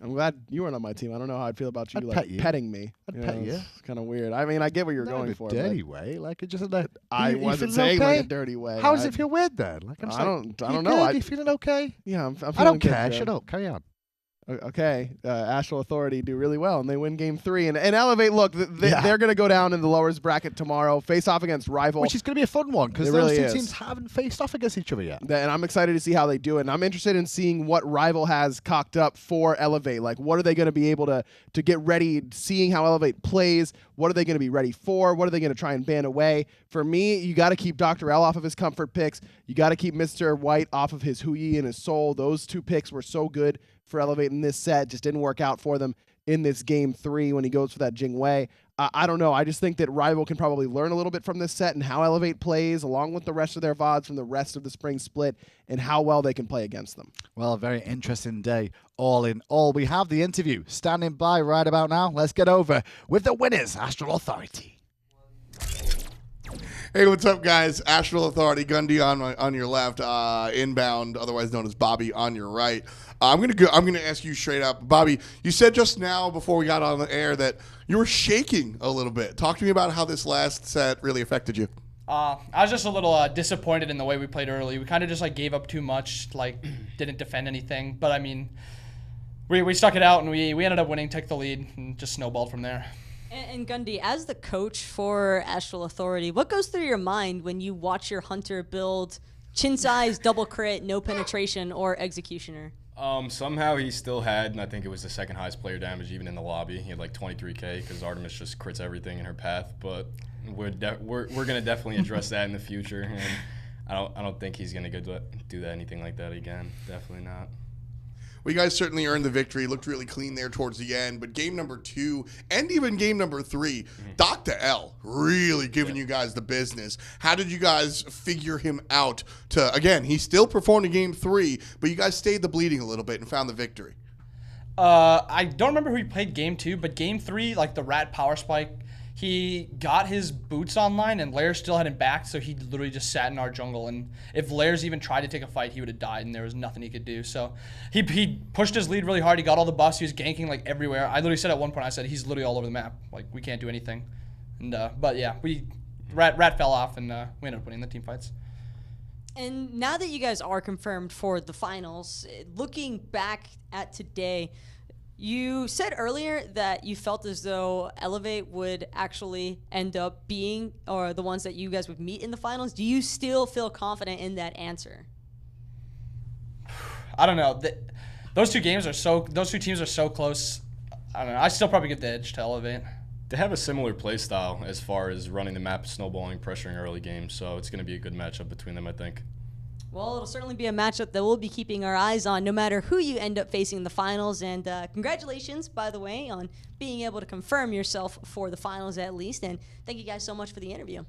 I'm glad you weren't on my team. I don't know how I'd feel about you, I'd like, pet you. petting me. I'd pet you. It's kind of weird. I mean, I get what you're Not going in a for. dirty but way, like it just in a. I you wasn't feeling saying okay? like a dirty way. How does it feel weird then? Like I'm I saying, don't know. Are you feeling okay? Yeah, I'm feeling I don't good, care. Joe. Shut up. Carry on. Okay, Astral Authority do really well, and they win Game 3. And Elevate, look, Yeah. they're going to go down in the lowers bracket tomorrow, face off against Rival. Which is going to be a fun one because It those really two is. teams haven't faced off against each other yet. And I'm excited to see how they do it. And I'm interested in seeing what Rival has cocked up for Elevate. Like, what are they going to be able to get ready, seeing how Elevate plays? What are they going to be ready for? What are they going to try and ban away? For me, you got to keep DoctorL off of his comfort picks. You got to keep Mr. White off of his Hui and his Soul. Those two picks were so good for Elevate in this set. Just didn't work out for them in this Game 3 when he goes for that Jing Wei. I don't know. I just think that Rival can probably learn a little bit from this set and how Elevate plays along with the rest of their VODs from the rest of the spring split and how well they can play against them. Well, a very interesting day all in all. We have the interview standing by right about now. Let's get over with the winners, Astral Authority. Hey, what's up, guys? Astral Authority, Gundy on your left, Inbowned, otherwise known as Bobby, on your right. I'm gonna ask you straight up, Bobby. You said just now before we got on the air that you were shaking a little bit. Talk to me about how this last set really affected you. I was just a little disappointed in the way we played early. We kind of just like gave up too much, like didn't defend anything. But I mean, we stuck it out and we ended up winning, took the lead, and just snowballed from there. And Gundy, as the coach for Astral Authority, what goes through your mind when you watch your hunter build chin size, double crit, no penetration, or executioner? Somehow he still had, and I think it was the second highest player damage even in the lobby. He had like 23k because Artemis just crits everything in her path. But we're gonna definitely address that in the future, and I don't think he's gonna go do that anything like that again. Definitely not. Well, you guys certainly earned the victory. Looked really clean there towards the end. But game number 2 and even game number 3, DoctorL really giving you guys the business. How did you guys figure him out to, again, he still performed in game 3, but you guys stayed the bleeding a little bit and found the victory? I don't remember who he played game 2, but game 3, like the rat power spike, he got his boots online and Layers still had him back, so he literally just sat in our jungle. And if Layers even tried to take a fight, he would have died, and there was nothing he could do. So he pushed his lead really hard. He got all the buffs. He was ganking like everywhere. I literally said at one point, I said he's literally all over the map. Like we can't do anything. And but yeah, rat fell off, and we ended up winning the team fights. And now that you guys are confirmed for the finals, looking back at today, you said earlier that you felt as though Elevate would actually end up being, or the ones that you guys would meet in the finals. Do you still feel confident in that answer? I don't know. Those two teams are so close. I don't know. I still probably get the edge to Elevate. They have a similar play style as far as running the map, snowballing, pressuring early games, so it's going to be a good matchup between them, I think. Well, it'll certainly be a matchup that we'll be keeping our eyes on no matter who you end up facing in the finals. And congratulations, by the way, on being able to confirm yourself for the finals at least. And thank you guys so much for the interview.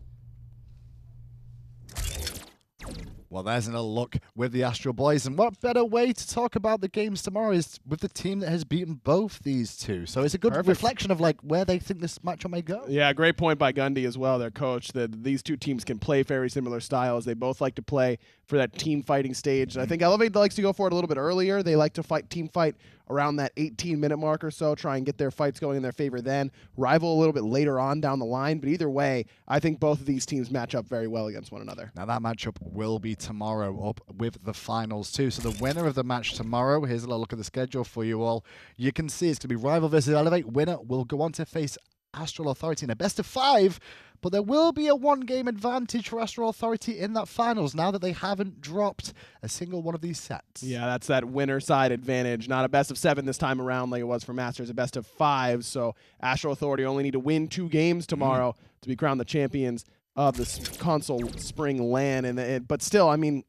Well, there's another look with the Astral boys, and what better way to talk about the games tomorrow is with the team that has beaten both these two. So it's a good reflection of like where they think this matchup may go. Yeah, great point by Gundy as well, their coach, that these two teams can play very similar styles. They both like to play for that team fighting stage. And I think Elevate likes to go for it a little bit earlier. They like to team fight around that 18-minute mark or so, try and get their fights going in their favor then. Rival a little bit later on down the line, but either way, I think both of these teams match up very well against one another. Now that matchup will be tomorrow up with the finals too. So the winner of the match tomorrow, here's a little look at the schedule for you all. You can see it's going to be Rival versus Elevate. Winner will go on to face Astral Authority in a best of 5, but there will be a 1-game advantage for Astral Authority in that finals now that they haven't dropped a single one of these sets. Yeah, that's that winner side advantage. Not a best of 7 this time around like it was for Masters, a best of 5. So Astral Authority only need to win 2 games tomorrow to be crowned the champions of the console spring LAN. But still, I mean,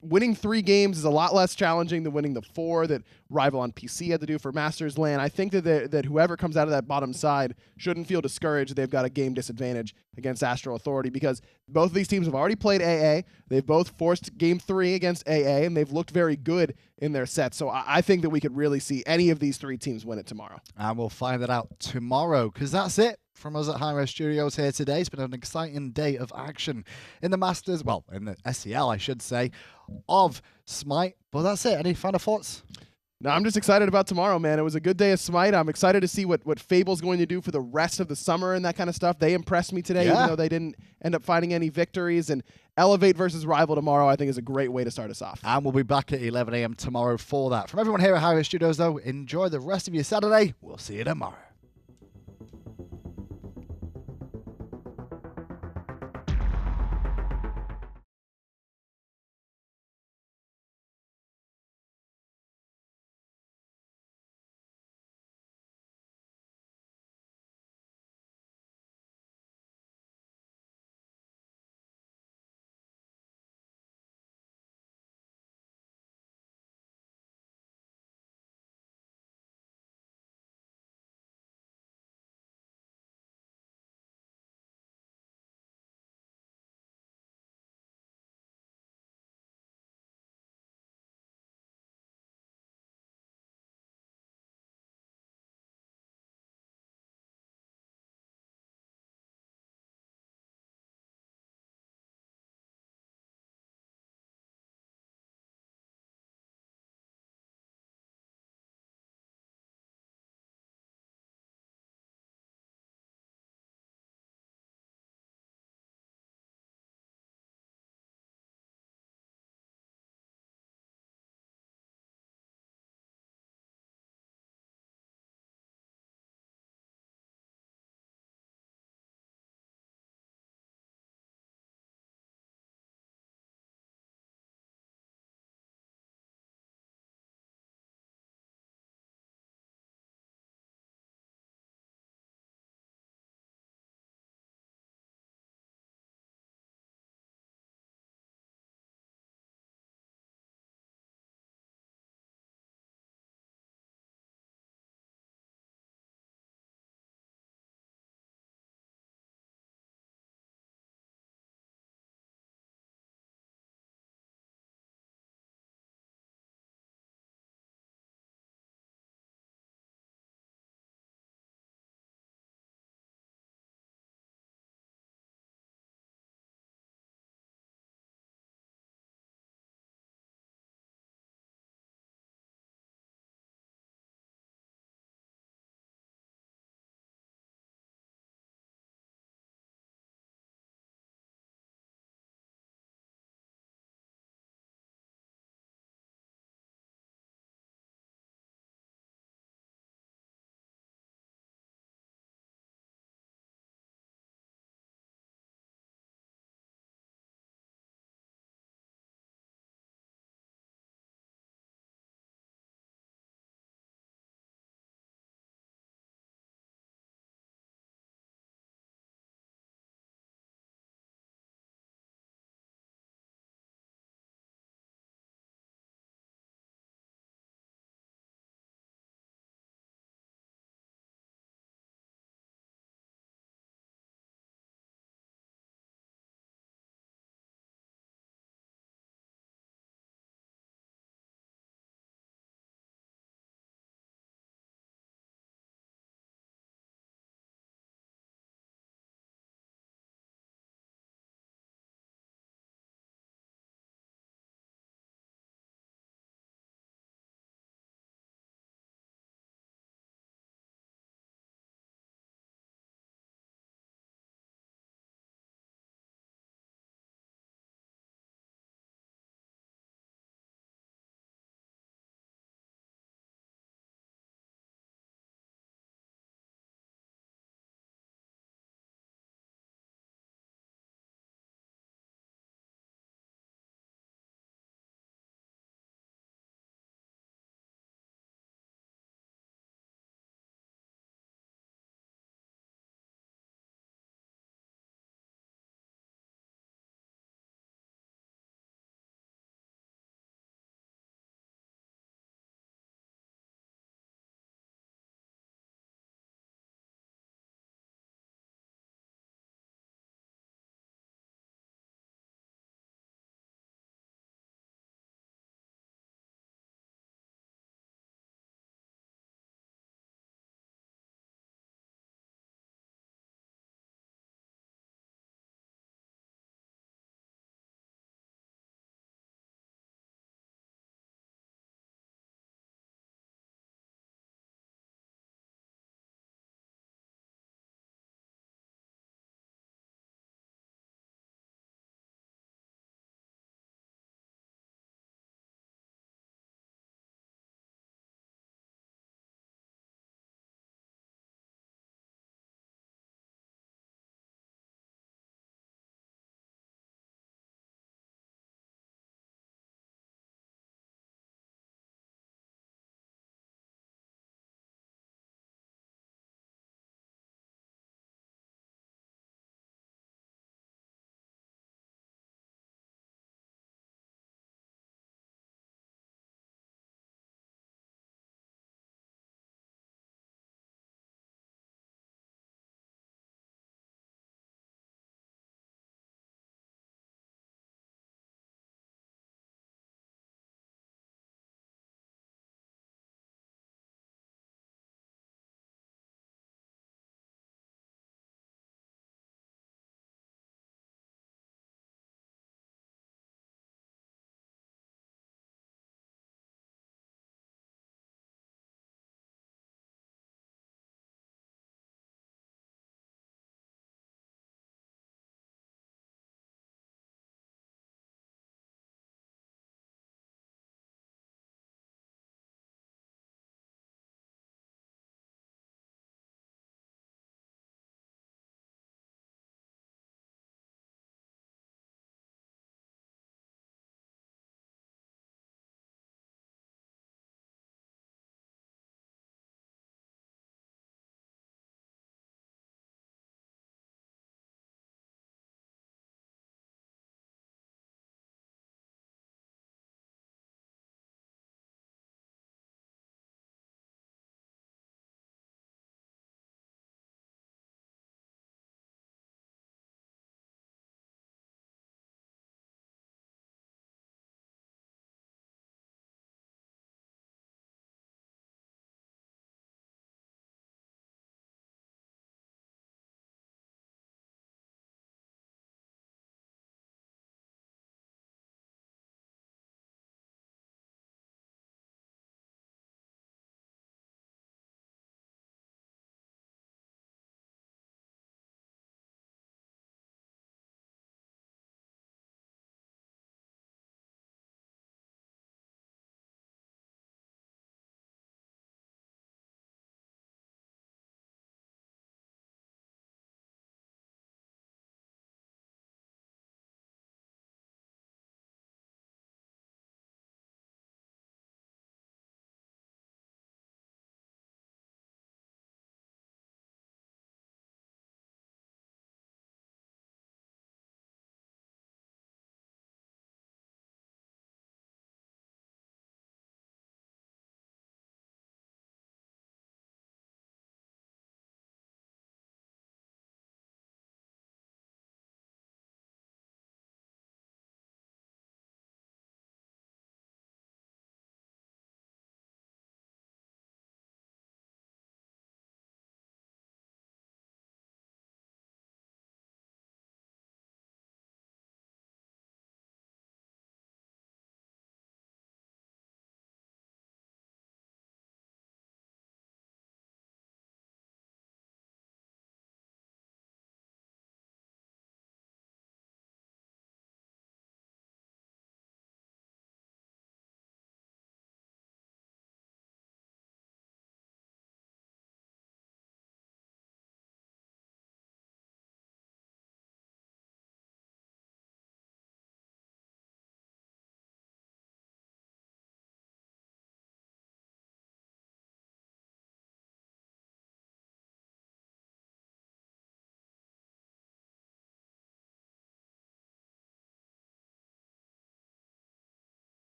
winning 3 games is a lot less challenging than winning the 4 that Rival on PC had to do for Masters LAN. I think that whoever comes out of that bottom side shouldn't feel discouraged that they've got a game disadvantage against Astral Authority, because both of these teams have already played AA. They've both forced game 3 against AA, and they've looked very good in their sets. So I think that we could really see any of these 3 teams win it tomorrow. And we'll find that out tomorrow, because that's it from us at hi-rez Studios here today. It's been an exciting day of action in the Masters, well, in the SCL, I should say, of Smite. But that's it. Any final thoughts? No, I'm just excited about tomorrow, man. It was a good day of Smite. I'm excited to see what Fable's going to do for the rest of the summer and that kind of stuff. They impressed me today, even though they didn't end up finding any victories. And Elevate versus Rival tomorrow, I think, is a great way to start us off. And we'll be back at 11 a.m. tomorrow for that. From everyone here at hi-rez Studios, though, enjoy the rest of your Saturday. We'll see you tomorrow.